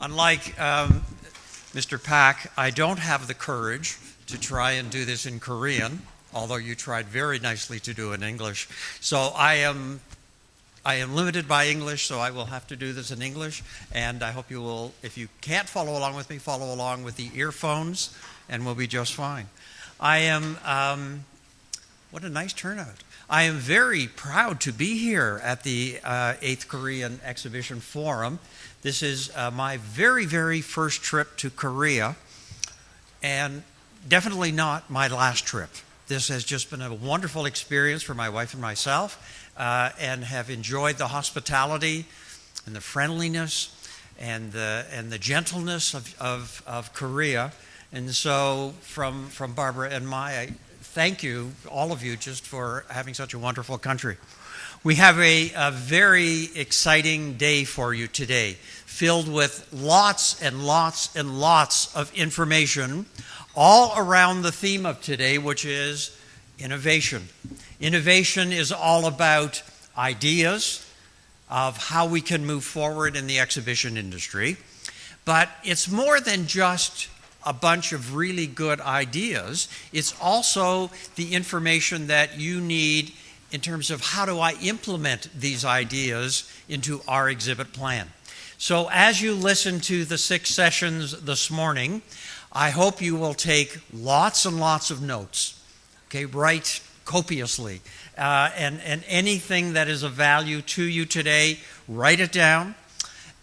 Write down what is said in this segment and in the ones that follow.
Unlike Mr. Pak, I don't have the courage to try and do this in Korean, although you tried very nicely to do it in English. So I am limited by English, so I will have to do this in English. And I hope you will, if you can't follow along with me, follow along with the earphones, and we'll be just fine. What a nice turnout. I am very proud to be here at the 8th Korean Exhibition Forum. This is my very, very first trip to Korea, and definitely not my last trip. This has just been a wonderful experience for my wife and myself, and have enjoyed the hospitality and the friendliness and the gentleness of Korea. And so from Barbara and I thank you, all of you, just for having such a wonderful country. We have a very exciting day for you today, filled with lots and lots and lots of information, all around the theme of today, which is innovation. Innovation is all about ideas of how we can move forward in the exhibition industry, but it's more than just a bunch of really good ideas. It's also the information that you need in terms of how do I implement these ideas into our exhibit plan. So as you listen to the 6 sessions this morning, I hope you will take lots and lots of notes. Okay, write copiously. And anything that is of value to you today, write it down.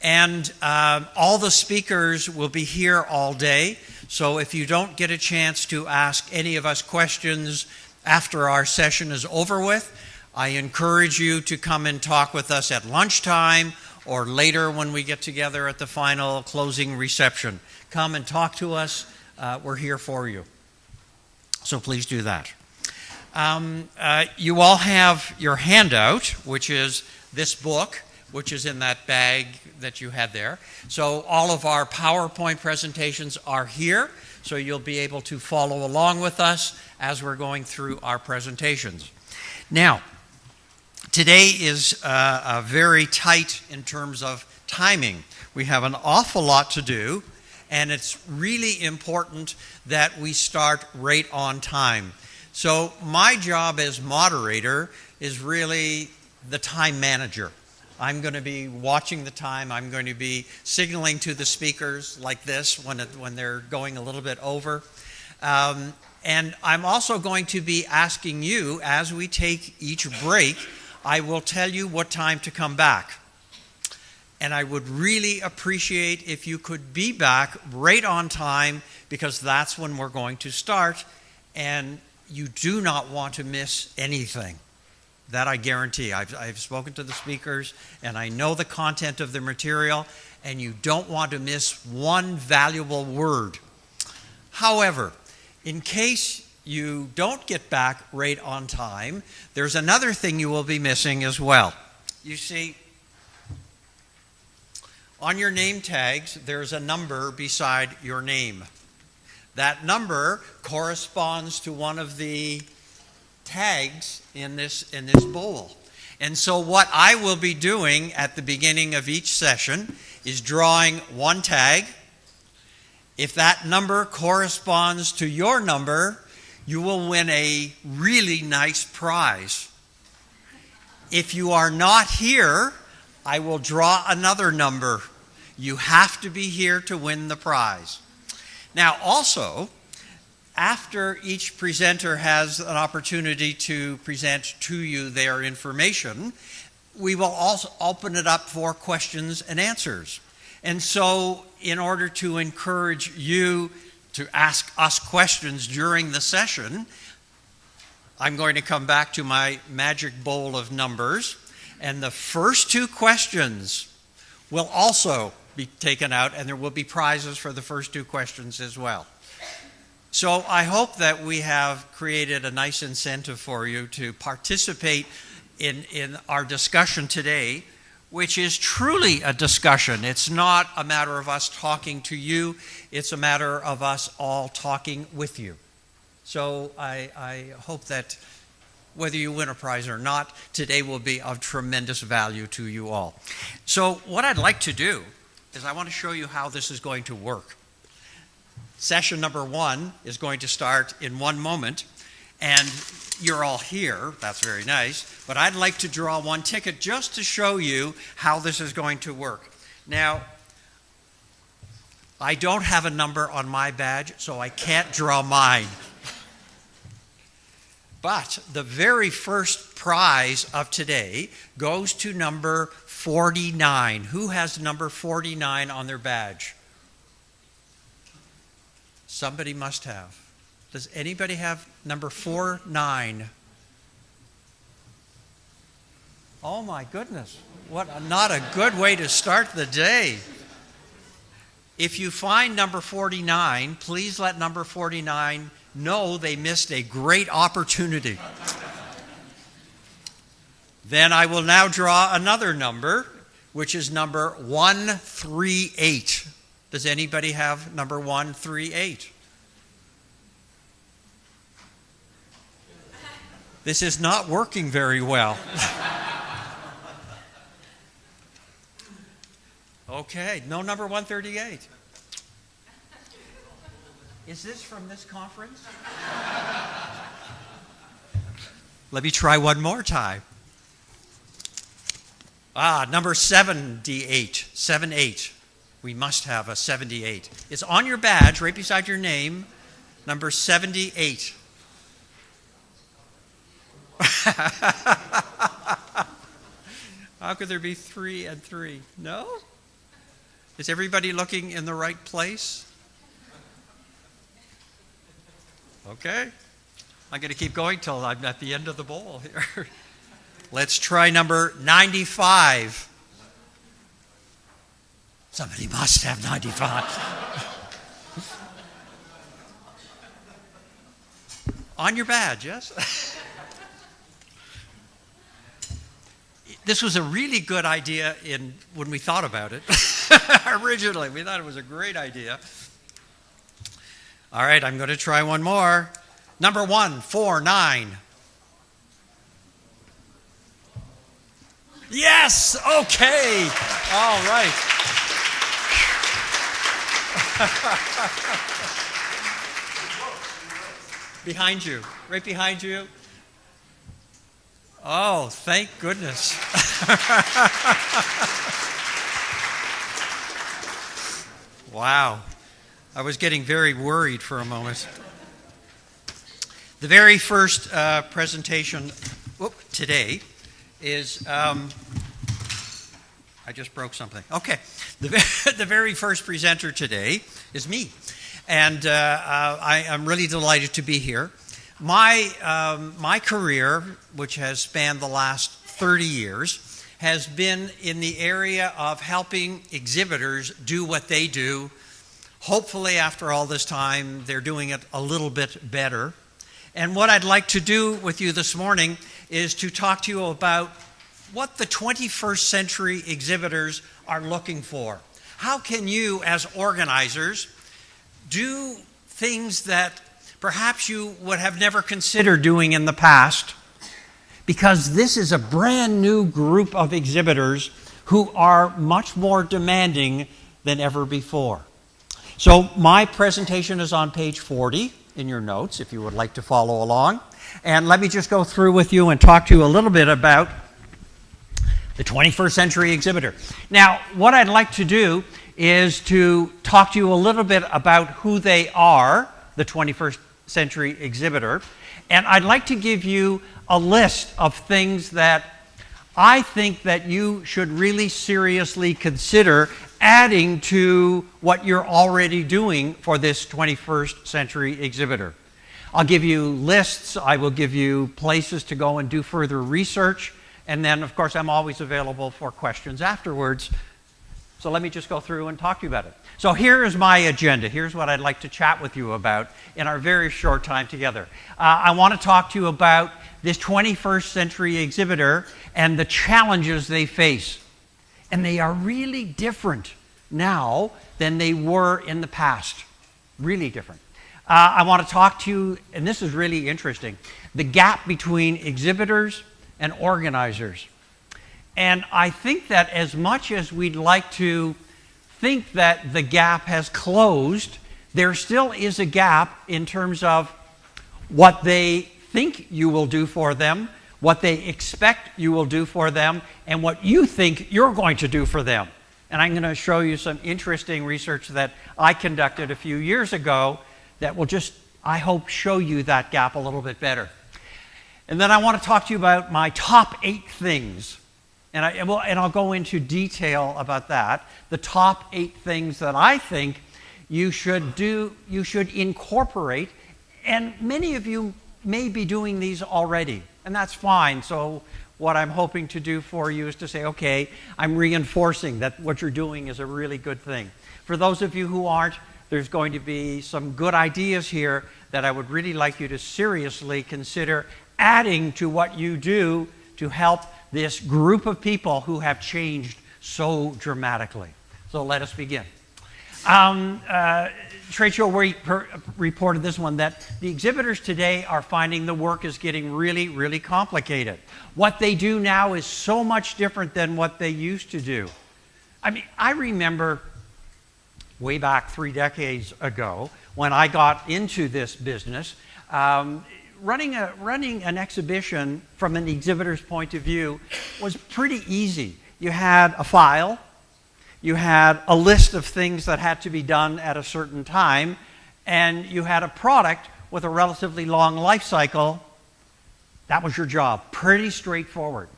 And all the speakers will be here all day. So if you don't get a chance to ask any of us questions after our session is over with, I encourage you to come and talk with us at lunchtime or later when we get together at the final closing reception. Come and talk to us. We're here for you. So please do that. You all have your handout, which is this book, which is in that bag that you had there. So all of our PowerPoint presentations are here, so you'll be able to follow along with us as we're going through our presentations. Now, today is very tight in terms of timing. We have an awful lot to do, and it's really important that we start right on time. So my job as moderator is really the time manager. I'm going to be watching the time. I'm going to be signaling to the speakers like this when they're going a little bit over. And I'm also going to be asking you, as we take each break, I will tell you what time to come back. And I would really appreciate if you could be back right on time, because that's when we're going to start. And you do not want to miss anything. That I guarantee. I've spoken to the speakers, and I know the content of the material, and you don't want to miss one valuable word. However, in case you don't get back right on time, there's another thing you will be missing as well. You see, on your name tags, there's a number beside your name. That number corresponds to one of the tags in this bowl. And so what I will be doing at the beginning of each session is drawing one tag. If that number corresponds to your number, you will win a really nice prize. If you are not here, I will draw another number. You have to be here to win the prize. Now also, after each presenter has an opportunity to present to you their information, we will also open it up for questions and answers. And so, in order to encourage you to ask us questions during the session, I'm going to come back to my magic bowl of numbers, and the first 2 questions will also be taken out, and there will be prizes for the first 2 questions as well. So I hope that we have created a nice incentive for you to participate in our discussion today, which is truly a discussion. It's not a matter of us talking to you. It's a matter of us all talking with you. So I hope that whether you win a prize or not, today will be of tremendous value to you all. So what I'd like to do is I want to show you how this is going to work. Session number 1 is going to start in one moment, and you're all here. That's very nice. But I'd like to draw one ticket just to show you how this is going to work. Now, I don't have a number on my badge, so I can't draw mine. But the very first prize of today goes to number 49. Who has number 49 on their badge? Somebody must have. Does anybody have number 49? Oh my goodness. Not a good way to start the day. If you find number 49, please let number 49 know they missed a great opportunity. Then I will now draw another number, which is number 138. Does anybody have number 138? This is not working very well. Okay, no number 138. Is this from this conference? Let me try one more time. Number 78. 78. We must have a 78. It's on your badge, right beside your name. Number 78. How could there be 3 and 3? No? Is everybody looking in the right place? Okay. I'm going to keep going till I'm at the end of the bowl here. Let's try number 95. Somebody must have 95. On your badge, yes? This was a really good idea when we thought about it. Originally, we thought it was a great idea. All right, I'm going to try one more. Number 149. Yes! Okay! All right. Behind you. Right behind you. Oh, thank goodness. Wow. I was getting very worried for a moment. The very first presentation today is... I just broke something. Okay. The very first presenter today is me. And I am really delighted to be here. My career, which has spanned the last 30 years, has been in the area of helping exhibitors do what they do. Hopefully, after all this time, they're doing it a little bit better. And what I'd like to do with you this morning is to talk to you about what the 21st century exhibitors are looking for. How can you, as organizers, do things that perhaps you would have never considered doing in the past, because this is a brand new group of exhibitors who are much more demanding than ever before. So my presentation is on page 40 in your notes, if you would like to follow along. And let me just go through with you and talk to you a little bit about the 21st century exhibitor. Now, what I'd like to do is to talk to you a little bit about who they are, the 21st century exhibitor, and I'd like to give you a list of things that I think that you should really seriously consider adding to what you're already doing for this 21st century exhibitor. I'll give you lists, I will give you places to go and do further research, and then of course I'm always available for questions afterwards. So let me just go through and talk to you about it. So here is my agenda. Here's what I'd like to chat with you about in our very short time together. I want to talk to you about this 21st century exhibitor and the challenges they face. And they are really different now than they were in the past. Really different. I want to talk to you, and this is really interesting, the gap between exhibitors and organizers. And I think that as much as we'd like to think that the gap has closed. There still is a gap in terms of what they think you will do for them, what they expect you will do for them, and what you think you're going to do for them. And I'm going to show you some interesting research that I conducted a few years ago that will just, I hope, show you that gap a little bit better. And then I want to talk to you about my top 8 things. And I'll go into detail about that. The top 8 things that I think you should do, you should incorporate. And many of you may be doing these already, and that's fine. So what I'm hoping to do for you is to say, okay, I'm reinforcing that what you're doing is a really good thing. For those of you who aren't, there's going to be some good ideas here that I would really like you to seriously consider adding to what you do to help this group of people who have changed so dramatically. So let us begin. Trade Show reported this one, that the exhibitors today are finding the work is getting really, really complicated. What they do now is so much different than what they used to do. I mean, I remember way back 3 decades ago when I got into this business, running an exhibition from an exhibitor's point of view was pretty easy. You had a file, you had a list of things that had to be done at a certain time, and you had a product with a relatively long life cycle. That was your job. Pretty straightforward.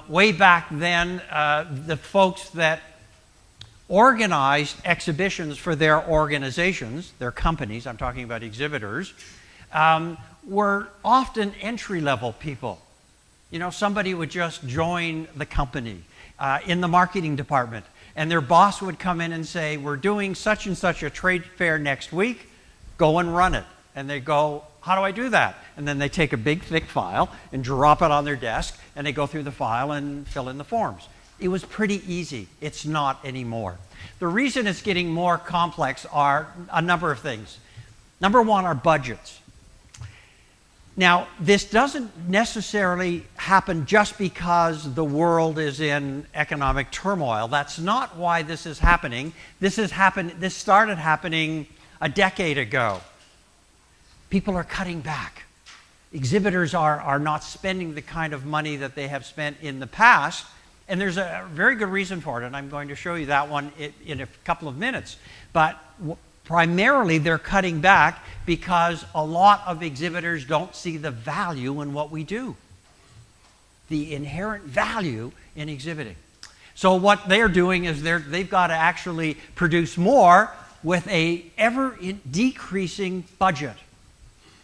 Way back then, the folks that organized exhibitions for their organizations, their companies, I'm talking about exhibitors, were often entry-level people. You know, somebody would just join the company in the marketing department, and their boss would come in and say, we're doing such and such a trade fair next week, go and run it. And they go, how do I do that? And then they take a big, thick file and drop it on their desk, and they go through the file and fill in the forms. It was pretty easy. It's not anymore. The reason it's getting more complex are a number of things. Number one are budgets. Now, this doesn't necessarily happen just because the world is in economic turmoil. That's not why this is happening. This started happening a decade ago. People are cutting back. Exhibitors are not spending the kind of money that they have spent in the past, and there's a very good reason for it, and I'm going to show you that one in a couple of minutes. But primarily, they're cutting back because a lot of exhibitors don't see the value in what we do, the inherent value in exhibiting. So what they're doing is they've got to actually produce more with a ever-decreasing budget.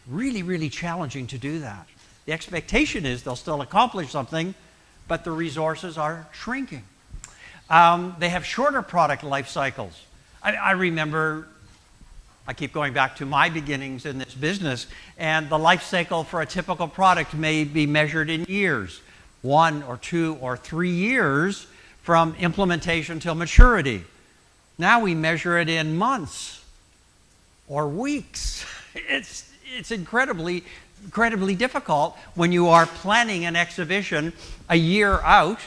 Really, really challenging to do that. The expectation is they'll still accomplish something, but the resources are shrinking. They have shorter product life cycles. I remember, I keep going back to my beginnings in this business, and the life cycle for a typical product may be measured in years, 1 or 2 or 3 years from implementation till maturity. Now we measure it in months or weeks. It's incredibly difficult when you are planning an exhibition a year out,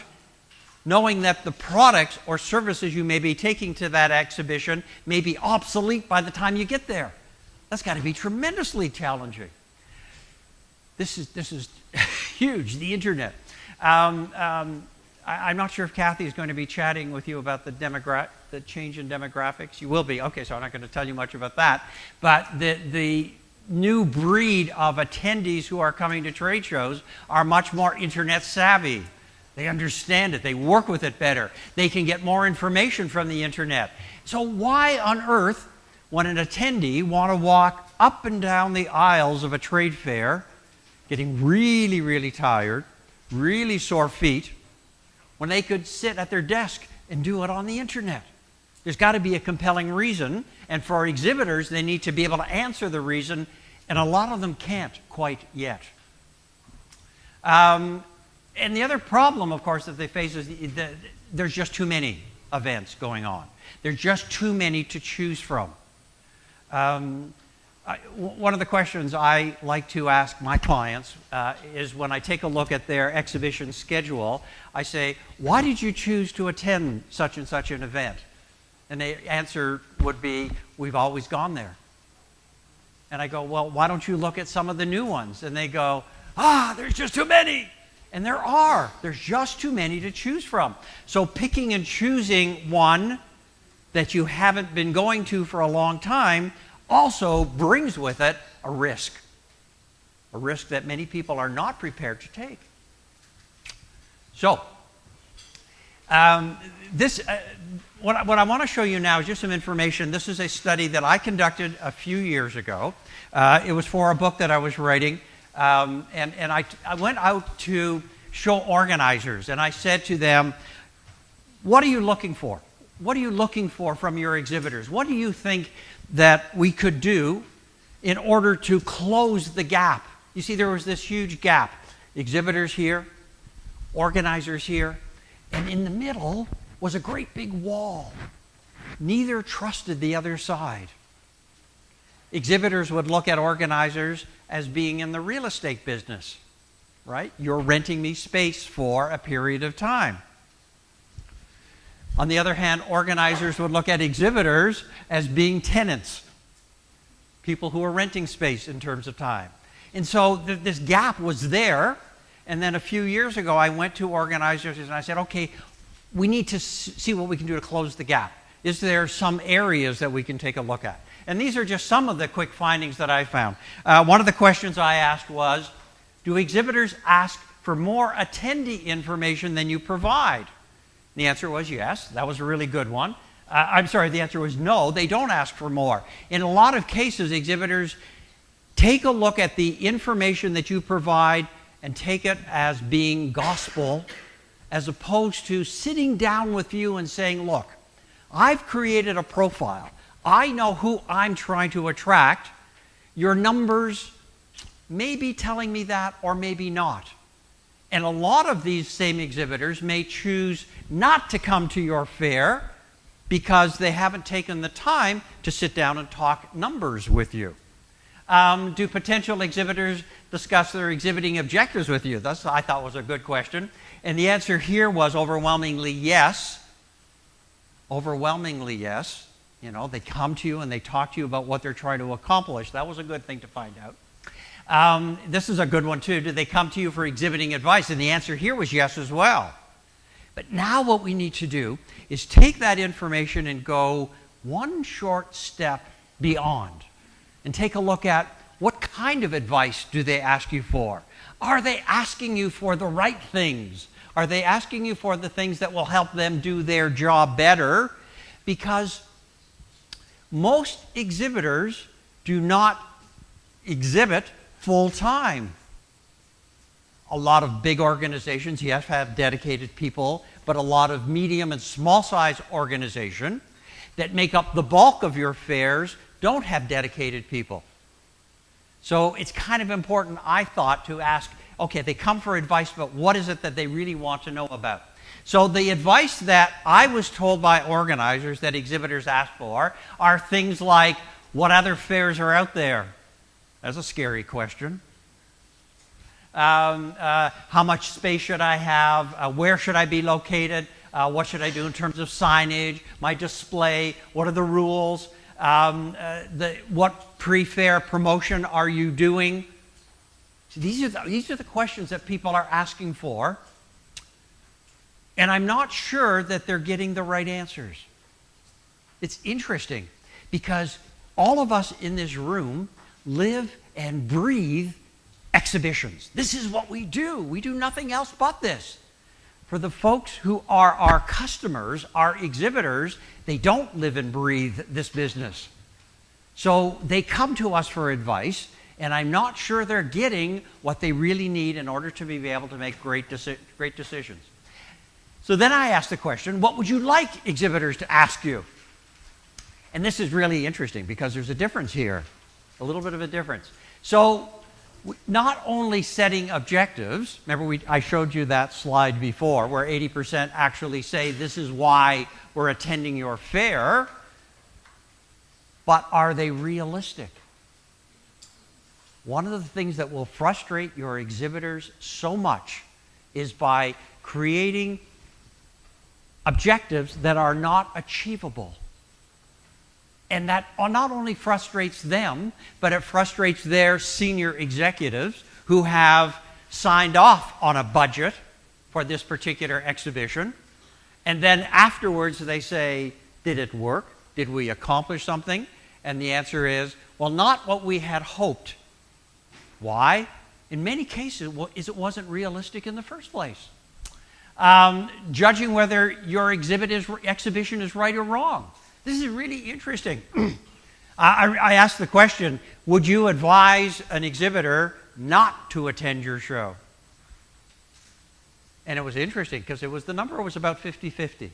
knowing that the products or services you may be taking to that exhibition may be obsolete by the time you get there. That's got to be tremendously challenging. This is huge, the internet. I'm not sure if Kathy is going to be chatting with you about the change in demographics. You will be. Okay, so I'm not going to tell you much about that. But the new breed of attendees who are coming to trade shows are much more internet savvy. They understand it. They work with it better. They can get more information from the internet. So why on earth would an attendee want to walk up and down the aisles of a trade fair, getting really, really tired, really sore feet, when they could sit at their desk and do it on the internet? There's got to be a compelling reason, and for exhibitors, they need to be able to answer the reason, and a lot of them can't quite yet. And the other problem, of course, that they face is that there's just too many events going on. There's just too many to choose from. One of the questions I like to ask my clients is when I take a look at their exhibition schedule, I say, why did you choose to attend such and such an event? And the answer would be, we've always gone there. And I go, well, why don't you look at some of the new ones? And they go, there's just too many. And there are. There's just too many to choose from. So picking and choosing one that you haven't been going to for a long time also brings with it a risk that many people are not prepared to take. So, what I want to show you now is just some information. This is a study that I conducted a few years ago. It was for a book that I was writing, and I went out to show organizers, and I said to them, what are you looking for? What are you looking for from your exhibitors? What do you think that we could do in order to close the gap? You see, there was this huge gap. Exhibitors here, organizers here, and in the middle was a great big wall. Neither trusted the other side. Exhibitors would look at organizers as being in the real estate business, right? You're renting me space for a period of time. On the other hand, organizers would look at exhibitors as being tenants, people who are renting space in terms of time. And so this gap was there. And then a few years ago, I went to organizers and I said, okay, we need to see what we can do to close the gap. Is there some areas that we can take a look at? And these are just some of the quick findings that I found. One of the questions I asked was, do exhibitors ask for more attendee information than you provide? The answer was yes. That was a really good one. The answer was no, they don't ask for more. In a lot of cases, exhibitors take a look at the information that you provide and take it as being gospel, as opposed to sitting down with you and saying, look, I've created a profile. I know who I'm trying to attract. Your numbers may be telling me that or maybe not. And a lot of these same exhibitors may choose not to come to your fair because they haven't taken the time to sit down and talk numbers with you. Do potential exhibitors discuss their exhibiting objectives with you? That's, I thought, was a good question. And the answer here was overwhelmingly yes. Overwhelmingly yes. You know, they come to you and they talk to you about what they're trying to accomplish. That was a good thing to find out. This is a good one too. Do they come to you for exhibiting advice? And the answer here was yes as well. But now what we need to do is take that information and go one short step beyond and take a look at what kind of advice do they ask you for? Are they asking you for the right things? Are they asking you for the things that will help them do their job better? Because most exhibitors do not exhibit full-time. A lot of big organizations, yes, have dedicated people, but a lot of medium and small-size organizations that make up the bulk of your fairs don't have dedicated people. So it's kind of important, I thought, to ask, okay, they come for advice, but what is it that they really want to know about? So the advice that I was told by organizers that exhibitors ask for are things like, what other fairs are out there? That's a scary question. How much space should I have? Where should I be located? What should I do in terms of signage? My display? What are the rules? What pre-fair promotion are you doing? So these are the questions that people are asking for. And I'm not sure that they're getting the right answers. It's interesting because all of us in this room live and breathe exhibitions. This is what we do. We do nothing else but this. For the folks who are our customers, our exhibitors, they don't live and breathe this business. So they come to us for advice, and I'm not sure they're getting what they really need in order to be able to make great decisions. So then I asked the question, what would you like exhibitors to ask you? And this is really interesting because there's a difference here, a little bit of a difference. So not only setting objectives, remember I showed you that slide before where 80% actually say this is why we're attending your fair, but are they realistic? One of the things that will frustrate your exhibitors so much is by creating objectives that are not achievable. And that not only frustrates them, but it frustrates their senior executives who have signed off on a budget for this particular exhibition. And then afterwards they say, did it work? Did we accomplish something? And the answer is, well, not what we had hoped. Why? In many cases, it wasn't realistic in the first place. Judging whether your exhibition is right or wrong. This is really interesting. I asked the question, would you advise an exhibitor not to attend your show? And it was interesting because the number was about 50-50.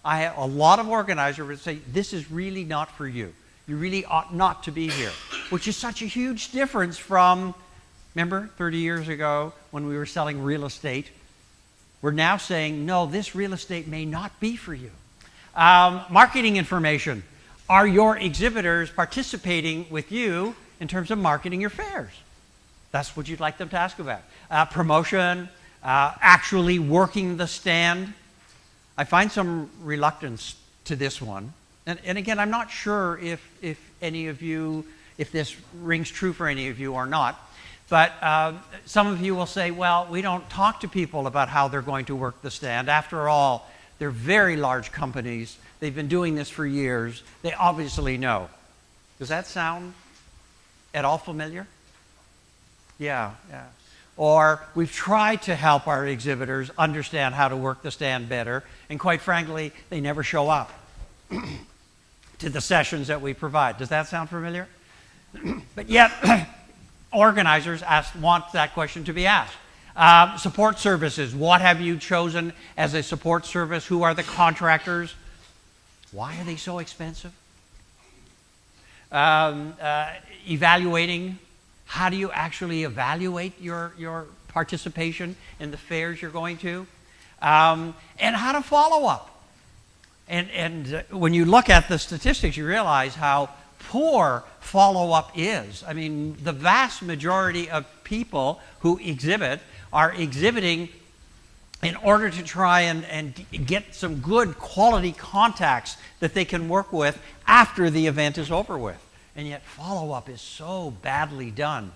A lot of organizers would say, this is really not for you. You really ought not to be here, which is such a huge difference from, remember, 30 years ago when we were selling real estate. We're now saying, no, this real estate may not be for you. Marketing information. Are your exhibitors participating with you in terms of marketing your fairs? That's what you'd like them to ask about. Promotion, actually working the stand. I find some reluctance to this one. And again, I'm not sure if any of you, if this rings true for any of you or not. But some of you will say, well, we don't talk to people about how they're going to work the stand. After all, they're very large companies. They've been doing this for years. They obviously know. Does that sound at all familiar? Yeah. Or we've tried to help our exhibitors understand how to work the stand better, and quite frankly, they never show up to the sessions that we provide. Does that sound familiar? But yet, organizers want that question to be asked. Support services. What have you chosen as a support service? Who are the contractors? Why are they so expensive? Evaluating. How do you actually evaluate your participation in the fairs you're going to? And how to follow up. And when you look at the statistics, you realize how poor follow-up is. I mean, the vast majority of people who exhibit are exhibiting in order to try and get some good quality contacts that they can work with after the event is over with. And yet follow-up is so badly done.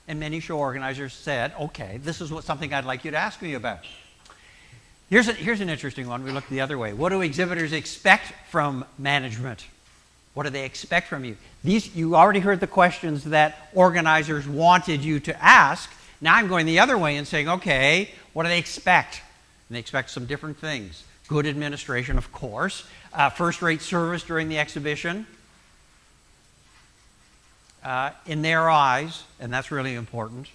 And many show organizers said, okay, this is something I'd like you to ask me about. Here's an interesting one. We look the other way. What do exhibitors expect from management? What do they expect from you? You already heard the questions that organizers wanted you to ask. Now I'm going the other way and saying, okay, what do they expect? And they expect some different things. Good administration, of course. First-rate service during the exhibition. In their eyes, and that's really important,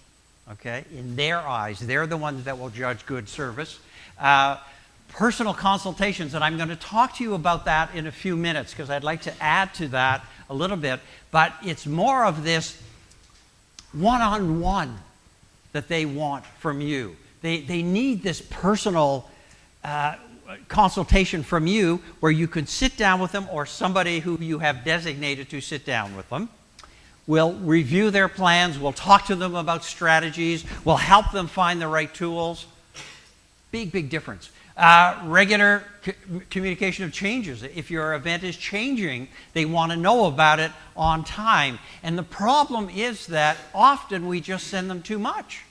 okay? In their eyes, they're the ones that will judge good service. Personal consultations, and I'm going to talk to you about that in a few minutes because I'd like to add to that a little bit, but it's more of this one-on-one that they want from you. They need this personal consultation from you where you can sit down with them or somebody who you have designated to sit down with them. We'll review their plans, we'll talk to them about strategies, we'll help them find the right tools. Big difference. Regular communication of changes. If your event is changing, they want to know about it on time. And the problem is that often we just send them too much.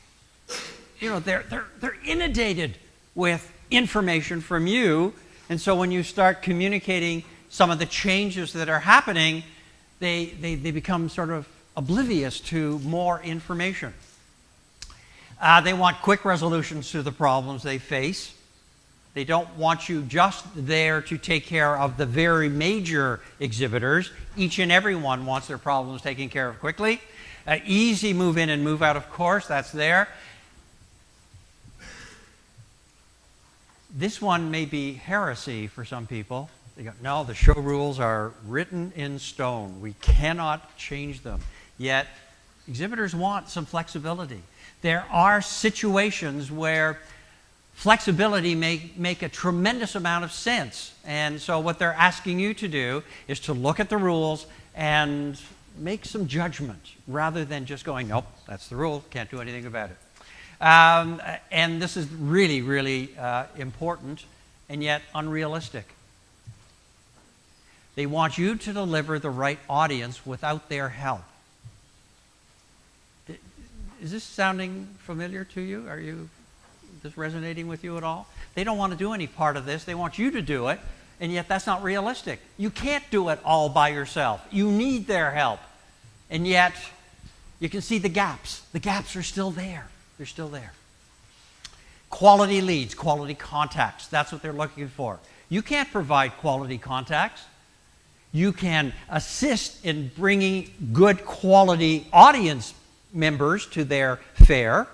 You know, they're inundated with information from you, and so when you start communicating some of the changes that are happening, they become sort of oblivious to more information. They want quick resolutions to the problems they face. They don't want you just there to take care of the very major exhibitors. Each and every one wants their problems taken care of quickly. Easy move in and move out, of course, that's there. This one may be heresy for some people. They go, no, the show rules are written in stone. We cannot change them. Yet, exhibitors want some flexibility. There are situations where flexibility may make a tremendous amount of sense. And so what they're asking you to do is to look at the rules and make some judgment rather than just going, nope, that's the rule, can't do anything about it. And this is really important and yet unrealistic. They want you to deliver the right audience without their help. Is this sounding familiar to you? Are you this resonating with you at all? They don't want to do any part of this. They want you to do it, and yet that's not realistic. You can't do it all by yourself. You need their help. And yet, you can see the gaps. The gaps are still there. They're still there. Quality leads, quality contacts. That's what they're looking for. You can't provide quality contacts. You can assist in bringing good quality audience members to their fair,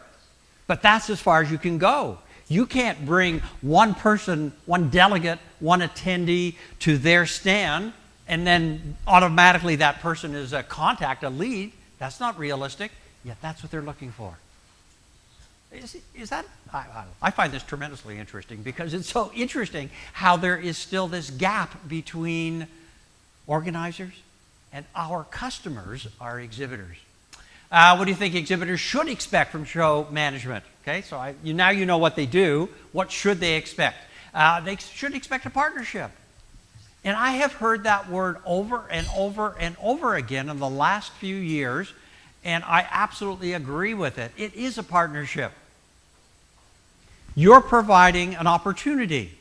but that's as far as you can go. You can't bring one person, one delegate, one attendee to their stand, and then automatically that person is a contact, a lead. That's not realistic, yet that's what they're looking for. Is that? I find this tremendously interesting because it's so interesting how there is still this gap between organizers and our customers, our exhibitors. What do you think exhibitors should expect from show management? Okay, so now you know what they do. What should they expect? They should expect a partnership. And I have heard that word over and over and over again in the last few years, and I absolutely agree with it. It is a partnership. You're providing an opportunity.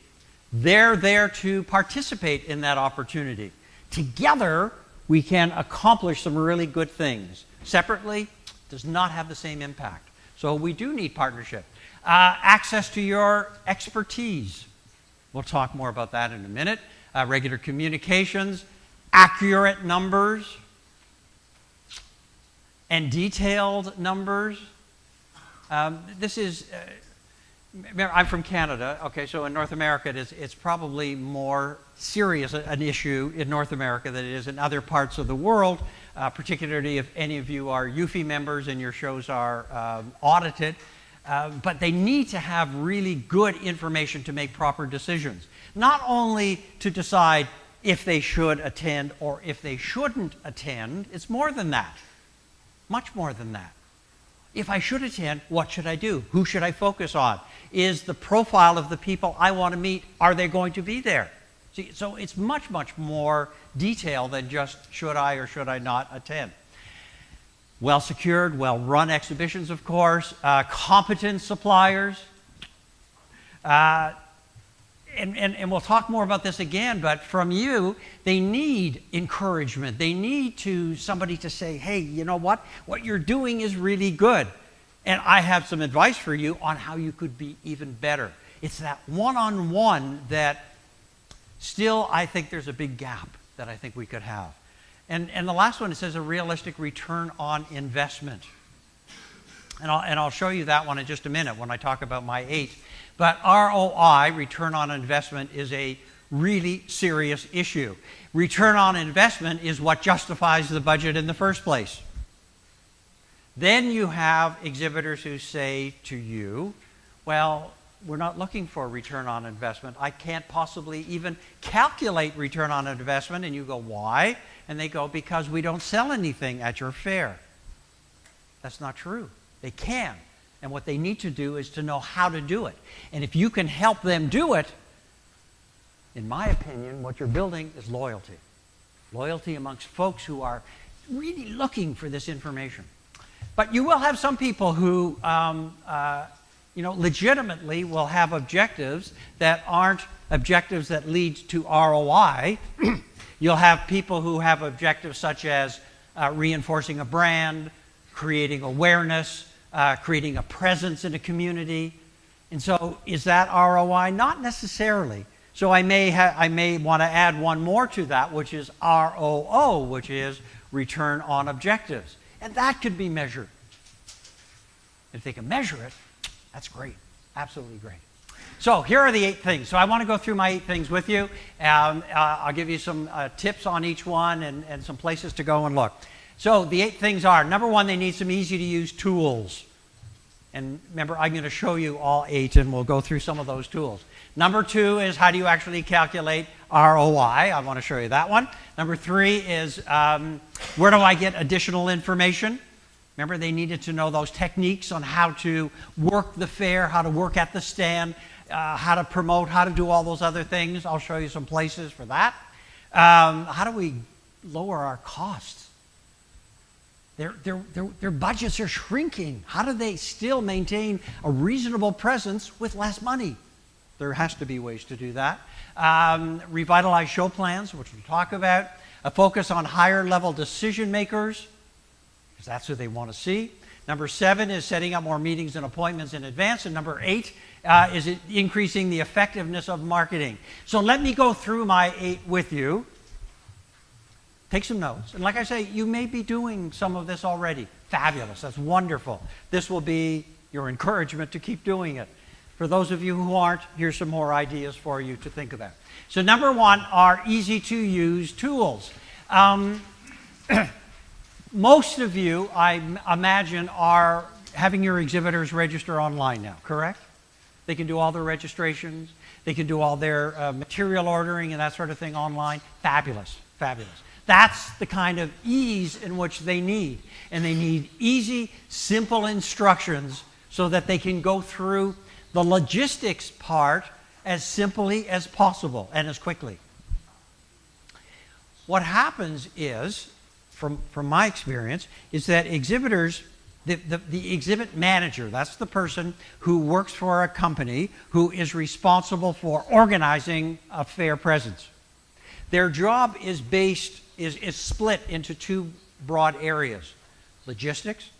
They're there to participate in that opportunity. Together, we can accomplish some really good things. Separately, does not have the same impact. So we do need partnership. Access to your expertise. We'll talk more about that in a minute. Regular communications, accurate numbers, and detailed numbers. This is, remember, I'm from Canada. Okay, so in North America, it's probably more serious an issue in North America than it is in other parts of the world, particularly if any of you are UFI members and your shows are audited. But they need to have really good information to make proper decisions. Not only to decide if they should attend or if they shouldn't attend, it's more than that. Much more than that. If I should attend, what should I do? Who should I focus on? Is the profile of the people I want to meet, are they going to be there? See, so it's much, much more detailed than just should I or should I not attend. Well-secured, well-run exhibitions, of course, competent suppliers. And we'll talk more about this again, but from you, they need encouragement. They need somebody to say, hey, you know what? What you're doing is really good. And I have some advice for you on how you could be even better. It's that one-on-one that still I think there's a big gap that I think we could have. And the last one, it says a realistic return on investment. And I'll show you that one in just a minute when I talk about my 8. But ROI, return on investment, is a really serious issue. Return on investment is what justifies the budget in the first place. Then you have exhibitors who say to you, well, we're not looking for return on investment. I can't possibly even calculate return on investment. And you go, why? And they go, because we don't sell anything at your fair. That's not true. They can. And what they need to do is to know how to do it. And if you can help them do it, in my opinion, what you're building is loyalty. Loyalty amongst folks who are really looking for this information. But you will have some people who legitimately will have objectives that aren't objectives that lead to ROI. You'll have people who have objectives such as reinforcing a brand, creating awareness, creating a presence in a community. And so is that ROI? Not necessarily. So I may want to add one more to that, which is ROO, which is return on objectives. And that could be measured. If they can measure it, that's great. Absolutely great. So here are the 8 things. So I want to go through my 8 things with you. I'll give you some tips on each one and some places to go and look. So the 8 things are, number 1, they need some easy-to-use tools. And remember, I'm going to show you all 8, and we'll go through some of those tools. Number 2 is how do you actually calculate ROI? I want to show you that one. Number 3 is where do I get additional information? Remember, they needed to know those techniques on how to work the fair, how to work at the stand, how to promote, how to do all those other things. I'll show you some places for that. How do we lower our costs? Their budgets are shrinking. How do they still maintain a reasonable presence with less money? There has to be ways to do that. Revitalize show plans, which we'll talk about. A focus on higher level decision makers, because that's who they want to see. Number 7 is setting up more meetings and appointments in advance. And number 8 is increasing the effectiveness of marketing. So let me go through my 8 with you. Take some notes. And like I say, you may be doing some of this already. Fabulous. That's wonderful. This will be your encouragement to keep doing it. For those of you who aren't, here's some more ideas for you to think about. So number 1 are easy-to-use tools. Most of you, I imagine, are having your exhibitors register online now, correct? They can do all their registrations. They can do all their material ordering and that sort of thing online. Fabulous, fabulous. That's the kind of ease in which they need. And they need easy, simple instructions so that they can go through the logistics part as simply as possible and as quickly. What happens is, from my experience, is that exhibitors, the exhibit manager, that's the person who works for a company who is responsible for organizing a fair presence. Their job is split into 2 broad areas: logistics,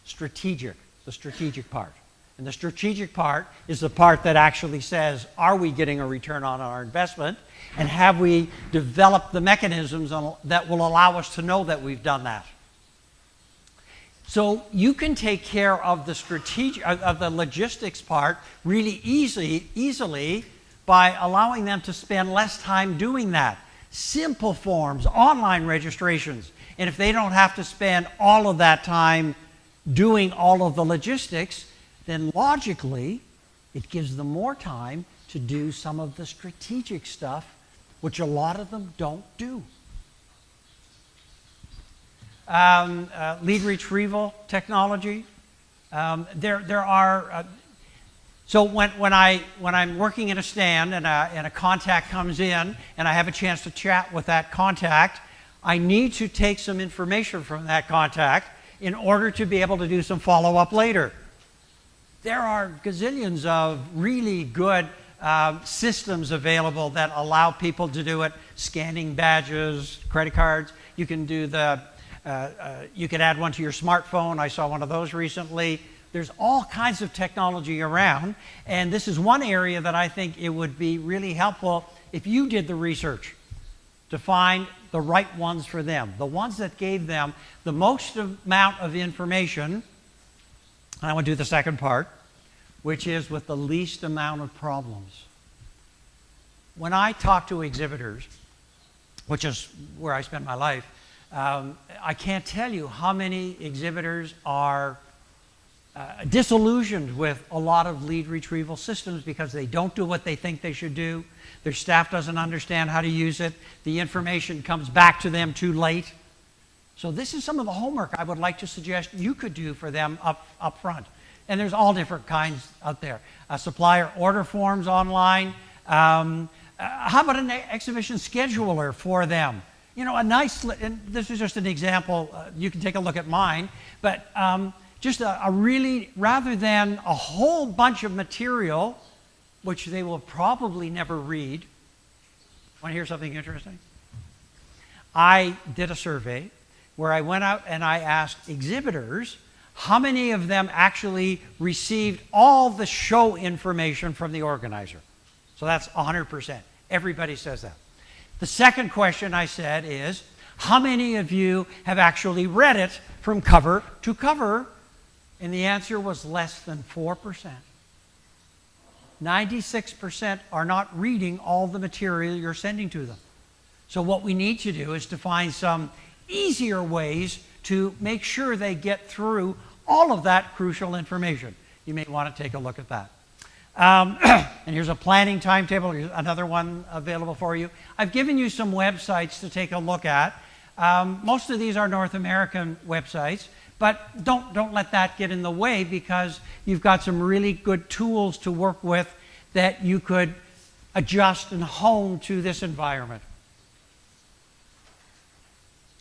strategic, the strategic part. And the strategic part is the part that actually says, are we getting a return on our investment? And have we developed the mechanisms that will allow us to know that we've done that? So you can take care of the logistics part really easily by allowing them to spend less time doing that. Simple forms, online registrations. And if they don't have to spend all of that time doing all of the logistics, then logically, it gives them more time to do some of the strategic stuff, which a lot of them don't do. Lead retrieval technology. There are. So when I'm working in a stand and a contact comes in and I have a chance to chat with that contact, I need to take some information from that contact in order to be able to do some follow-up later. There are gazillions of really good systems available that allow people to do it. Scanning badges, credit cards. You can do you can add one to your smartphone. I saw one of those recently. There's all kinds of technology around, and this is one area that I think it would be really helpful if you did the research to find the right ones for them, the ones that gave them the most amount of information. And I want to do the second part, which is with the least amount of problems. When I talk to exhibitors, which is where I spend my life, I can't tell you how many exhibitors are disillusioned with a lot of lead retrieval systems because they don't do what they think they should do. Their staff doesn't understand how to use it. The information comes back to them too late. So this is some of the homework I would like to suggest you could do for them up front. And there's all different kinds out there. Supplier order forms online. How about an exhibition scheduler for them? You know, and this is just an example. You can take a look at mine. But just a really, rather than a whole bunch of material, which they will probably never read. Want to hear something interesting? I did a survey where I went out and I asked exhibitors how many of them actually received all the show information from the organizer. So that's 100%. Everybody says that. The second question I said is, how many of you have actually read it from cover to cover? And the answer was less than 4%. 96% are not reading all the material you're sending to them. So what we need to do is to find some easier ways to make sure they get through all of that crucial information. You may want to take a look at that. And here's a planning timetable. Here's another one available for you. I've given you some websites to take a look at. Most of these are North American websites, but don't let that get in the way, because you've got some really good tools to work with that you could adjust and hone to this environment.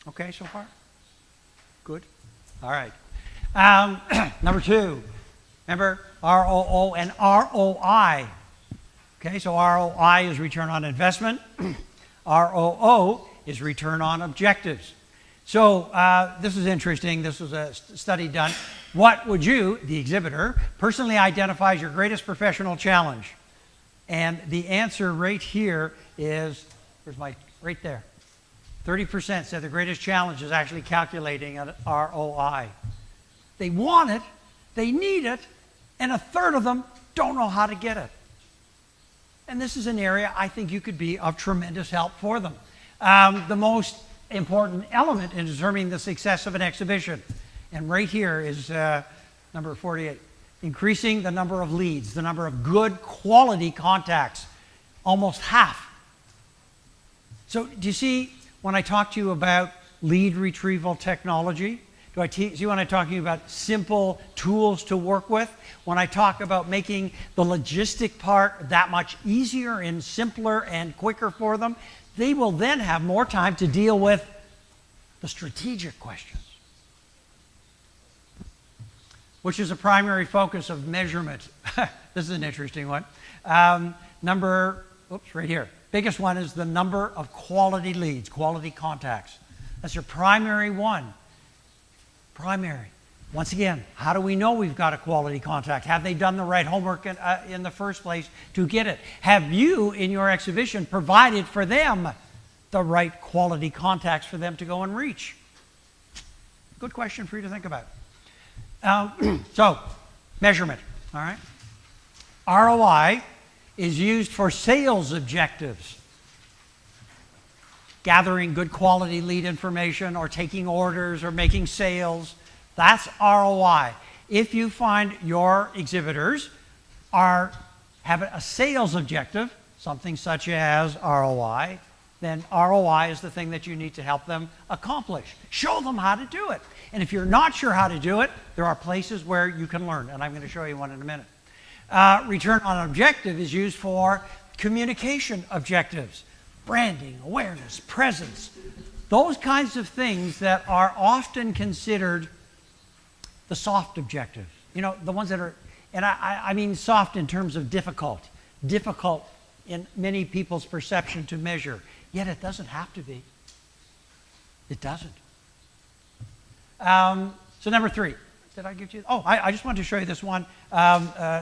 Okay so far? Good. All right. Number 2, remember ROO and ROI. Okay, so ROI is return on investment. ROO is return on objectives. So this is interesting. This was a study done. What would you, the exhibitor, personally identify as your greatest professional challenge? And the answer right here is, right there. 30% said the greatest challenge is actually calculating an ROI. They want it, they need it, and a third of them don't know how to get it. And this is an area I think you could be of tremendous help for them. The most important element in determining the success of an exhibition, and right here is number 48, increasing the number of leads, the number of good quality contacts, almost half. So do you see when I talk to you about lead retrieval technology? Do I see when I talk to you about simple tools to work with? When I talk about making the logistic part that much easier and simpler and quicker for them, they will then have more time to deal with the strategic questions, which is a primary focus of measurement. This is an interesting one. Right here. Biggest one is the number of quality leads, quality contacts. That's your primary one. Primary. Once again, how do we know we've got a quality contact? Have they done the right homework in the first place to get it? Have you, in your exhibition, provided for them the right quality contacts for them to go and reach? Good question for you to think about. So, measurement, all right? ROI is used for sales objectives. Gathering good quality lead information or taking orders or making sales. That's ROI. If you find your exhibitors have a sales objective, something such as ROI, then ROI is the thing that you need to help them accomplish. Show them how to do it. And if you're not sure how to do it, there are places where you can learn, and I'm going to show you one in a minute. Return on objective is used for communication objectives. Branding, awareness, presence, those kinds of things that are often considered the soft objectives. You know, the ones that are, and I mean soft in terms of difficult in many people's perception to measure, yet it doesn't have to be. It doesn't. So number 3, did I give you? Oh, I just wanted to show you this one.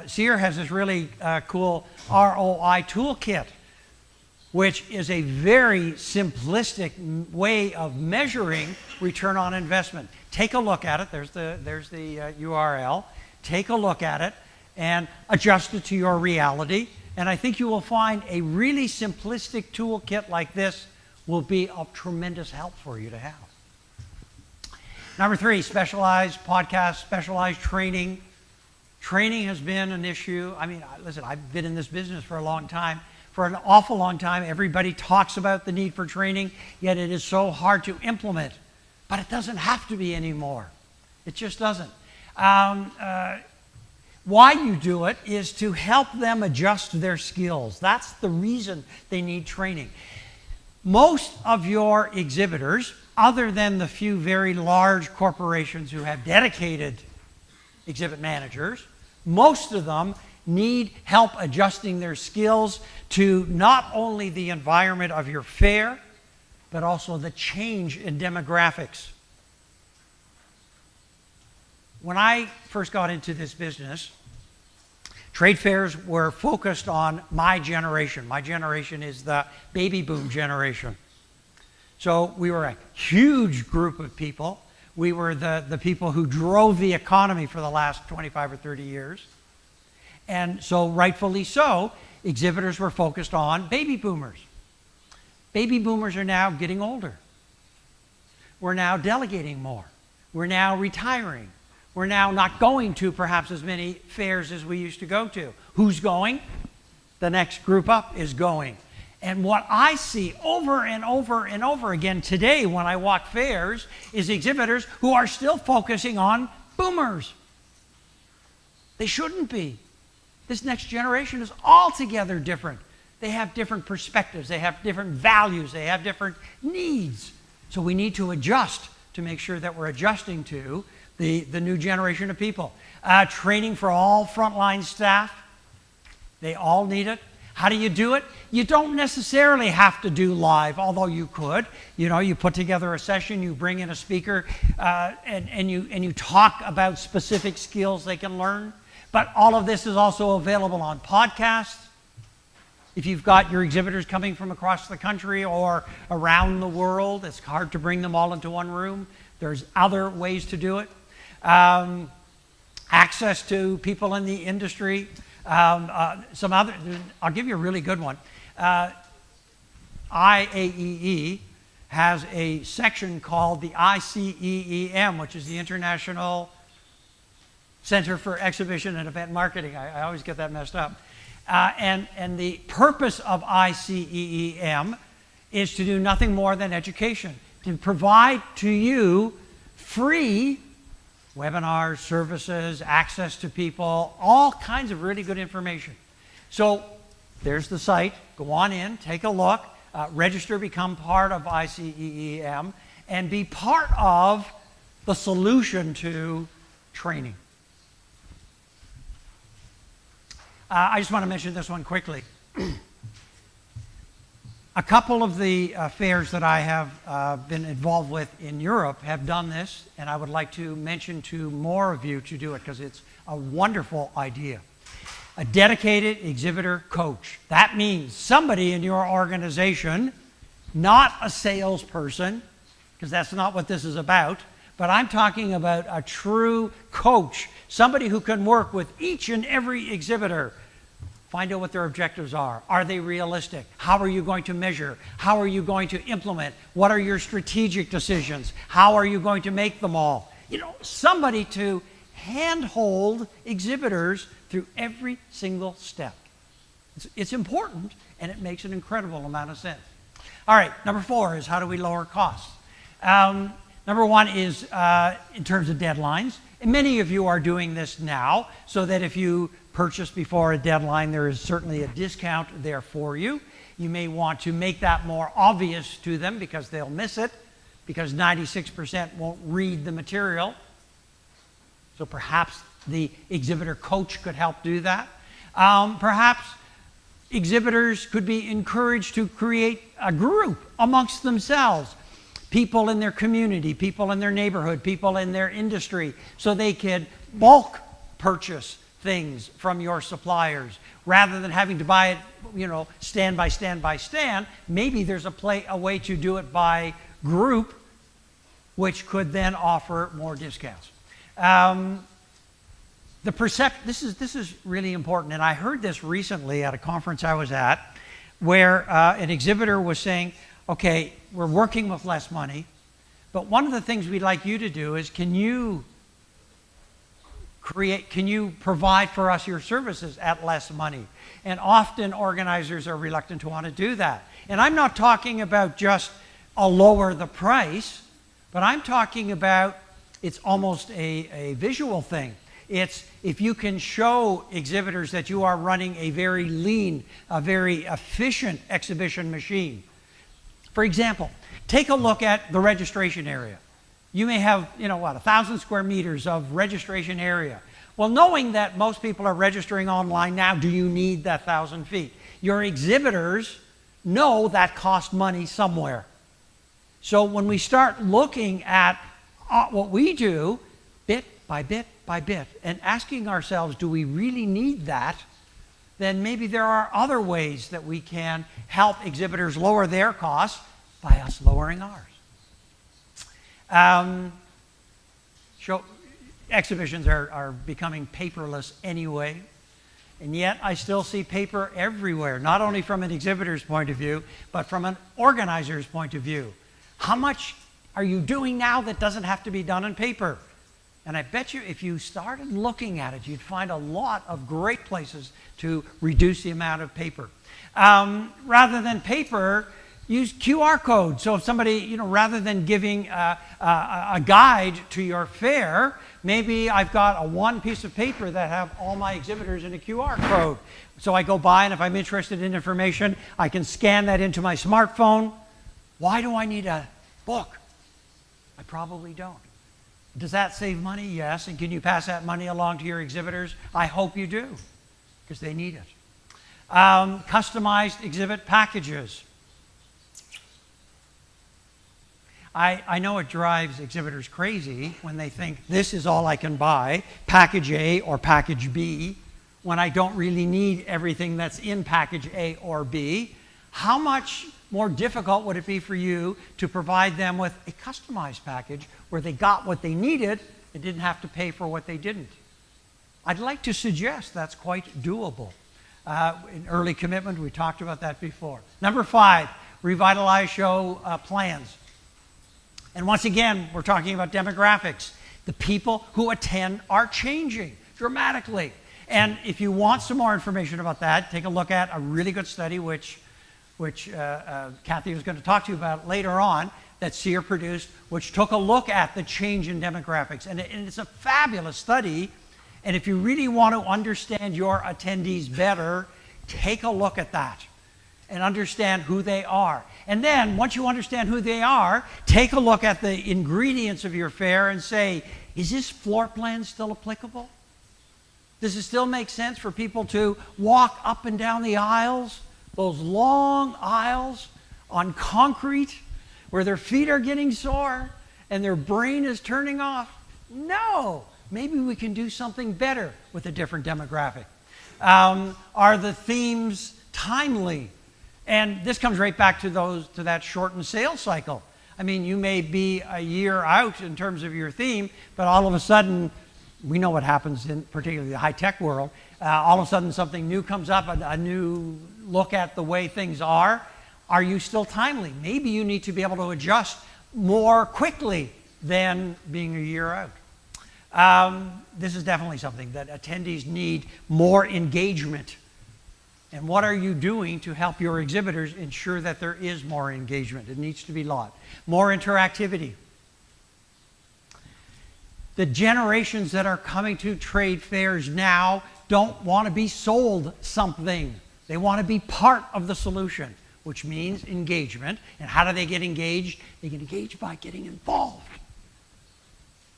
Sear has this really cool ROI toolkit, which is a very simplistic way of measuring return on investment. Take a look at it. There's the URL. Take a look at it and adjust it to your reality. And I think you will find a really simplistic toolkit like this will be of tremendous help for you to have. Number 3, specialized podcasts, specialized training. Training has been an issue. I mean, listen, I've been in this business for a long time. For an awful long time, everybody talks about the need for training, yet it is so hard to implement. But it doesn't have to be anymore. It just doesn't. Why you do it is to help them adjust their skills. That's the reason they need training. Most of your exhibitors, other than the few very large corporations who have dedicated exhibit managers, most of them need help adjusting their skills to not only the environment of your fair, but also the change in demographics. When I first got into this business, trade fairs were focused on my generation. My generation is the baby boom generation. So we were a huge group of people. We were the people who drove the economy for the last 25 or 30 years. And so, rightfully so, exhibitors were focused on baby boomers. Baby boomers are now getting older. We're now delegating more. We're now retiring. We're now not going to perhaps as many fairs as we used to go to. Who's going? The next group up is going. And what I see over and over and over again today when I walk fairs is exhibitors who are still focusing on boomers. They shouldn't be. This next generation is altogether different. They have different perspectives. They have different values. They have different needs. So we need to adjust to make sure that we're adjusting to the new generation of people. Training for all frontline staff. They all need it. How do you do it? You don't necessarily have to do live, although you could. You put together a session, you bring in a speaker, and you talk about specific skills they can learn. But all of this is also available on podcasts. If you've got your exhibitors coming from across the country or around the world, it's hard to bring them all into one room. There's other ways to do it. Access to people in the industry. I'll give you a really good one. IAEE has a section called the ICEEM, which is the International Center for Exhibition and Event Marketing. I always get that messed up. And the purpose of ICEEM is to do nothing more than education, to provide to you free webinars, services, access to people, all kinds of really good information. So there's the site. Go on in, take a look, register, become part of ICEEM, and be part of the solution to training. I just want to mention this one quickly. A couple of the fairs that I have been involved with in Europe have done this, and I would like to mention to more of you to do it because it's a wonderful idea. A dedicated exhibitor coach. That means somebody in your organization, not a salesperson, because that's not what this is about, but I'm talking about a true coach, somebody who can work with each and every exhibitor. Find out what their objectives are. Are they realistic? How are you going to measure? How are you going to implement? What are your strategic decisions? How are you going to make them all? Somebody to handhold exhibitors through every single step. It's important, and it makes an incredible amount of sense. All right, number 4 is how do we lower costs? Number 1 is in terms of deadlines. And many of you are doing this now, so that if you purchase before a deadline, there is certainly a discount there for you. You may want to make that more obvious to them because they'll miss it, because 96% won't read the material. So perhaps the exhibitor coach could help do that. Perhaps exhibitors could be encouraged to create a group amongst themselves. People in their community, people in their neighborhood, people in their industry, so they could bulk purchase things from your suppliers rather than having to buy it, stand by stand by stand. Maybe there's a way to do it by group, which could then offer more discounts. This is really important, and I heard this recently at a conference I was at, where an exhibitor was saying, okay, we're working with less money, but one of the things we'd like you to do is can you provide for us your services at less money? And often organizers are reluctant to want to do that. And I'm not talking about just a lower the price, but I'm talking about it's almost a visual thing. It's if you can show exhibitors that you are running a very lean, a very efficient exhibition machine. For example, take a look at the registration area. You may have, 1,000 square meters of registration area. Well, knowing that most people are registering online now, do you need that 1,000 feet? Your exhibitors know that costs money somewhere. So when we start looking at what we do, bit by bit by bit, and asking ourselves, do we really need that? Then maybe there are other ways that we can help exhibitors lower their costs by us lowering ours. Exhibitions are becoming paperless anyway, and yet I still see paper everywhere, not only from an exhibitor's point of view, but from an organizer's point of view. How much are you doing now that doesn't have to be done in paper? And I bet you if you started looking at it, you'd find a lot of great places to reduce the amount of paper. Rather than paper, use QR codes. So if somebody, rather than giving a guide to your fair, maybe I've got one piece of paper that have all my exhibitors in a QR code. So I go by, and if I'm interested in information, I can scan that into my smartphone. Why do I need a book? I probably don't. Does that save money? Yes. And can you pass that money along to your exhibitors? I hope you do, because they need it. Customized exhibit packages. I know it drives exhibitors crazy when they think this is all I can buy, package A or package B, when I don't really need everything that's in package A or B. How much more difficult would it be for you to provide them with a customized package where they got what they needed and didn't have to pay for what they didn't? I'd like to suggest that's quite doable. In early commitment, we talked about that before. Number 5, revitalize show plans. And once again, we're talking about demographics. The people who attend are changing dramatically. And if you want some more information about that, take a look at a really good study, which Kathy was going to talk to you about later on, that SEER produced, which took a look at the change in demographics. And it's a fabulous study. And if you really want to understand your attendees better, take a look at that and understand who they are. And then, once you understand who they are, take a look at the ingredients of your fair and say, is this floor plan still applicable? Does it still make sense for people to walk up and down the aisles, those long aisles on concrete, where their feet are getting sore and their brain is turning off? No. Maybe we can do something better with a different demographic. Are the themes timely? And this comes right back to that shortened sales cycle. I mean, you may be a year out in terms of your theme, but all of a sudden, we know what happens in particularly the high-tech world. All of a sudden, something new comes up, a new look at the way things are. Are you still timely? Maybe you need to be able to adjust more quickly than being a year out. This is definitely something that attendees need more engagement. And what are you doing to help your exhibitors ensure that there is more engagement? It needs to be a lot. More interactivity. The generations that are coming to trade fairs now don't want to be sold something. They want to be part of the solution, which means engagement. And how do they get engaged? They get engaged by getting involved.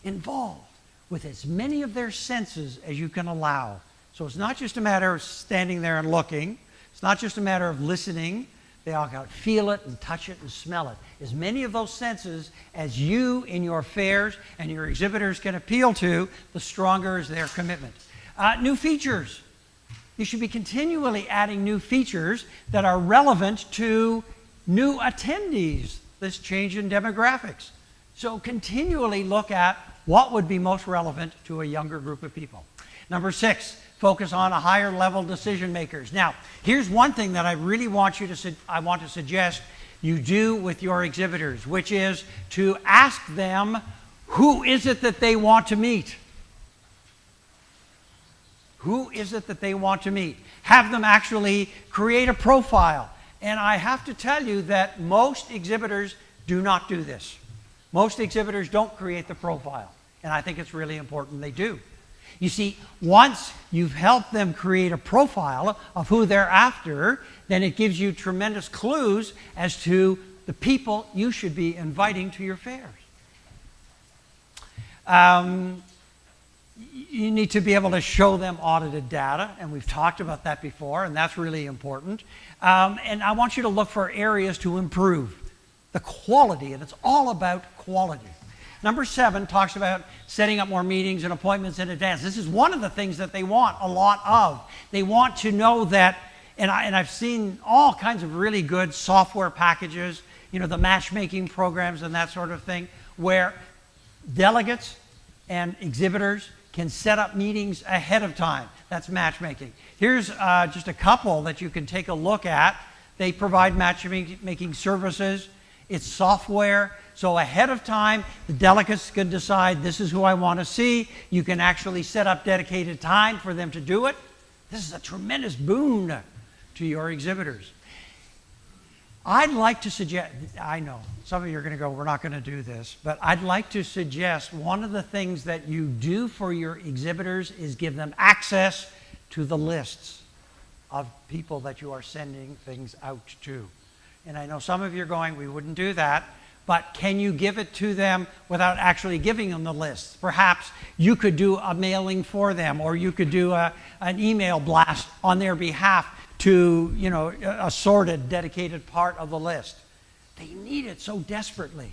Involved with as many of their senses as you can allow. So it's not just a matter of standing there and looking. It's not just a matter of listening. They all got to feel it and touch it and smell it. As many of those senses as you in your fairs and your exhibitors can appeal to, the stronger is their commitment. New features. You should be continually adding new features that are relevant to new attendees, this change in demographics. So continually look at what would be most relevant to a younger group of people. Number 6, focus on a higher level decision makers. Now, here's one thing that I really want to suggest you do with your exhibitors, which is to ask them, who is it that they want to meet? Who is it that they want to meet? Have them actually create a profile. And I have to tell you that most exhibitors do not do this. Most exhibitors don't create the profile. And I think it's really important they do. You see, once you've helped them create a profile of who they're after, then it gives you tremendous clues as to the people you should be inviting to your fairs. You need to be able to show them audited data, and we've talked about that before, and that's really important. And I want you to look for areas to improve the quality, and it's all about quality. Number 7 talks about setting up more meetings and appointments in advance. This is one of the things that they want a lot of. They want to know that, and I've seen all kinds of really good software packages, you know, the matchmaking programs and that sort of thing, where delegates and exhibitors can set up meetings ahead of time. That's matchmaking. Here's just a couple that you can take a look at. They provide matchmaking services. It's software. So ahead of time, the delegates can decide, this is who I want to see. You can actually set up dedicated time for them to do it. This is a tremendous boon to your exhibitors. I'd like to suggest, I know, some of you are going to go, we're not going to do this, but I'd like to suggest one of the things that you do for your exhibitors is give them access to the lists of people that you are sending things out to. And I know some of you are going, we wouldn't do that. but can you give it to them without actually giving them the lists? Perhaps you could do a mailing for them, or you could do an email blast on their behalf to, a sorted, dedicated part of the list. They need it so desperately.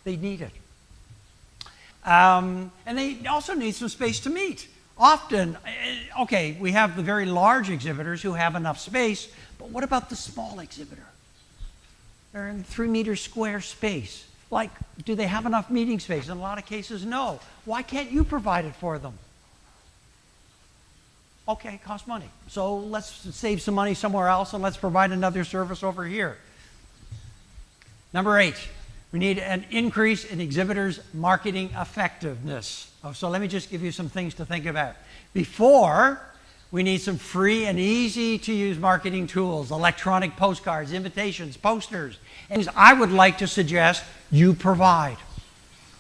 They need it. And they also need some space to meet. Often, okay, we have the very large exhibitors who have enough space, but what about the small exhibitor? They're in 3-meter square space. Like, do they have enough meeting space? In a lot of cases, no. Why can't you provide it for them? Okay, it costs money. So let's save some money somewhere else and let's provide another service over here. Number 8, we need an increase in exhibitors' marketing effectiveness. So let me just give you some things to think about. Before, we need some free and easy to use marketing tools, electronic postcards, invitations, posters. And I would like to suggest you provide.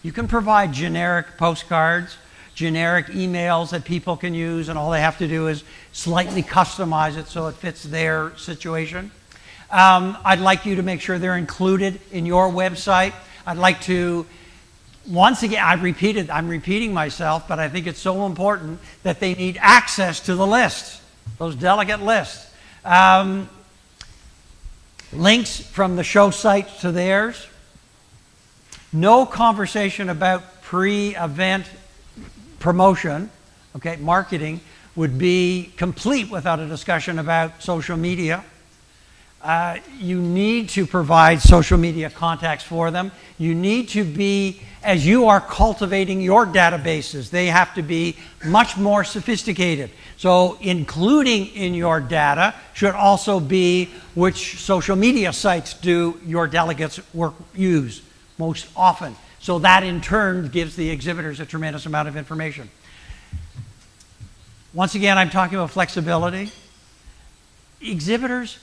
You can provide generic postcards, generic emails that people can use, and all they have to do is slightly customize it so it fits their situation. I'd like you to make sure they're included in your website. I'd like to, once again, I'm repeating myself, but I think it's so important that they need access to the list, those delegate lists. Links from the show site to theirs. No conversation about pre-event promotion, okay, marketing, would be complete without a discussion about social media. You need to provide social media contacts for them. You need to be, as you are cultivating your databases, they have to be much more sophisticated. So including in your data should also be which social media sites do your delegates use most often. So that in turn gives the exhibitors a tremendous amount of information. Once again, I'm talking about flexibility. Exhibitors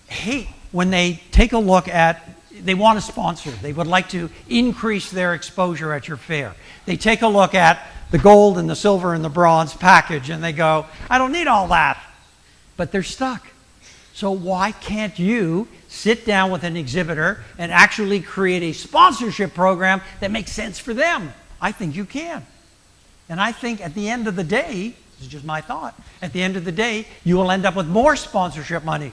hate when they take a look at, they want to sponsor. They would like to increase their exposure at your fair. They take a look at the gold and the silver and the bronze package and they go, I don't need all that. But they're stuck. So why can't you sit down with an exhibitor and actually create a sponsorship program that makes sense for them? I think you can. And I think at the end of the day, this is just my thought, at the end of the day, you will end up with more sponsorship money,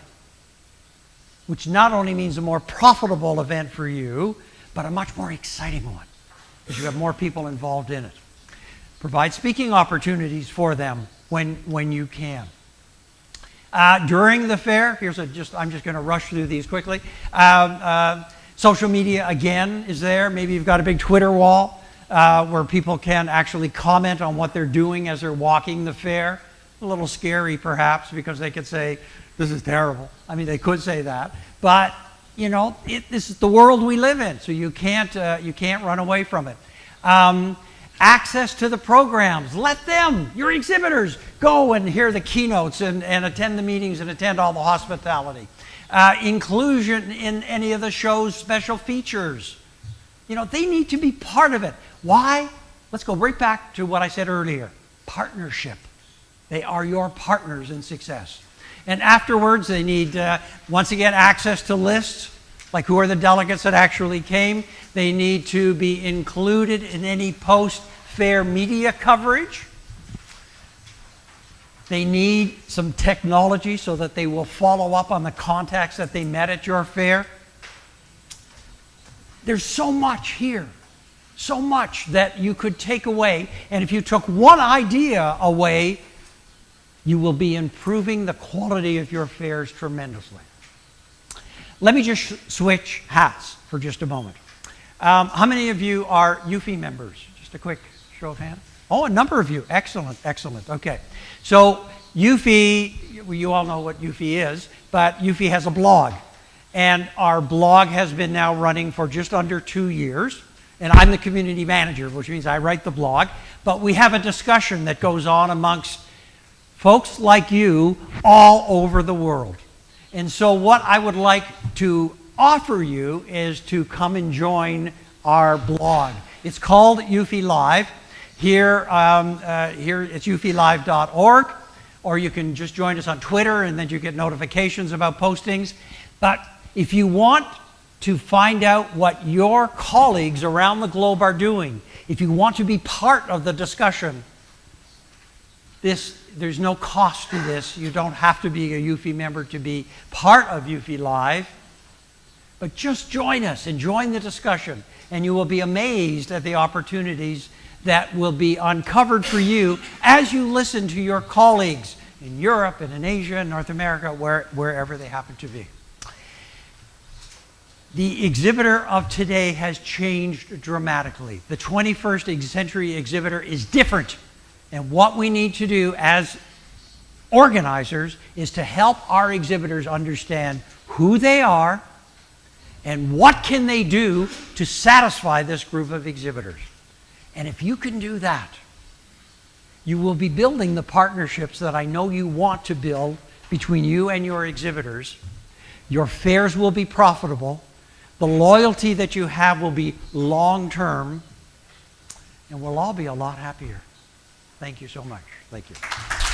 which not only means a more profitable event for you, but a much more exciting one, because you have more people involved in it. Provide speaking opportunities for them when you can. During the fair, I'm just going to rush through these quickly. Social media, again, is there. Maybe you've got a big Twitter wall where people can actually comment on what they're doing as they're walking the fair. A little scary, perhaps, because they could say, this is terrible. I mean, they could say that. But, this is the world we live in, so you can't run away from it. Access to the programs. Let them, your exhibitors, go and hear the keynotes and attend the meetings and attend all the hospitality. Inclusion in any of the show's special features. They need to be part of it. Why? Let's go right back to what I said earlier. Partnership. They are your partners in success. And afterwards, they need, once again, access to lists, like who are the delegates that actually came. They need to be included in any post-fair media coverage. They need some technology so that they will follow up on the contacts that they met at your fair. There's so much here, so much that you could take away. And if you took one idea away, you will be improving the quality of your fairs tremendously. Let me just switch hats for just a moment. How many of you are UFI members? Just a quick show of hands. Oh, a number of you. Excellent, excellent. Okay. So UFI, you all know what UFI is, but UFI has a blog. And our blog has been now running for just under 2 years. And I'm the community manager, which means I write the blog. But we have a discussion that goes on amongst folks like you all over the world. And so what I would like to offer you is to come and join our blog. It's called UFI Live. Here it's ufilive.org, or you can just join us on Twitter and then you get notifications about postings. But if you want to find out what your colleagues around the globe are doing. If you want to be part of the discussion, there's no cost to this. You don't have to be a UFI member to be part of UFI Live. But just join us and join the discussion, and you will be amazed at the opportunities that will be uncovered for you as you listen to your colleagues in Europe and in Asia and North America, wherever they happen to be. The exhibitor of today has changed dramatically. The 21st century exhibitor is different. And what we need to do as organizers is to help our exhibitors understand who they are and what can they do to satisfy this group of exhibitors. And if you can do that, you will be building the partnerships that I know you want to build between you and your exhibitors. Your fairs will be profitable. The loyalty that you have will be long-term, and we'll all be a lot happier. Thank you so much. Thank you.